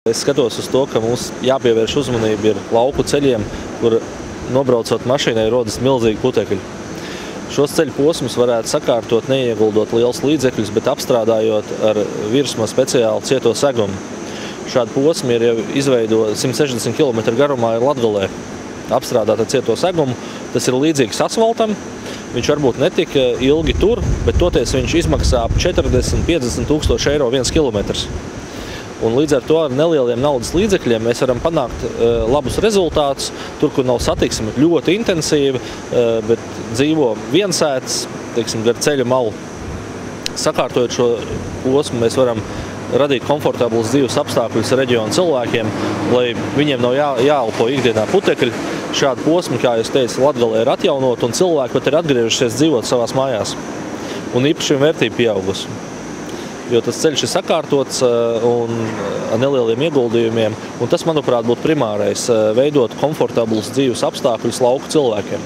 Es skatos uz to, ka mums jāpievērš uzmanība ir lauku ceļiem, kur nobraucot mašīnai rodas milzīgi putekļi. Šos ceļu posmus varētu sakārtot, neieguldot liels līdzekļus, bet apstrādājot ar virsma speciāli cieto segumu. Šādi posmi ir jau izveidoti 160 km garumā ir Latgalē. Apstrādāt ar cieto segumu, tas ir līdzīgs asfaltam. Viņš varbūt netika ilgi tur, bet toties viņš izmaksā 40–50 tūkstoši eiro 1 kilometrs. Un līdz ar to ar nelieliem naudas līdzekļiem mēs varam panākt labus rezultātus. Tur, kur nav satiksme ļoti intensīva, bet dzīvo viensētas, teiksim, gar ceļa malu. Sakārtojot šo posmu, mēs varam radīt komfortablus dzīves apstākļus reģionu cilvēkiem, lai viņiem nav jāelpo ikdienā putekļi. Šādi posmi, kā jūs teicat, Latgalē ir atjaunot, un cilvēki pat ir atgriežušies dzīvot savās mājās. Un īpašiem vērtība pieaugusi. Jo tas ceļš ir sakārtots un ar nelieliem ieguldījumiem, un tas, manuprāt, būtu primārais – veidot komfortablus dzīves apstākļus lauku cilvēkiem.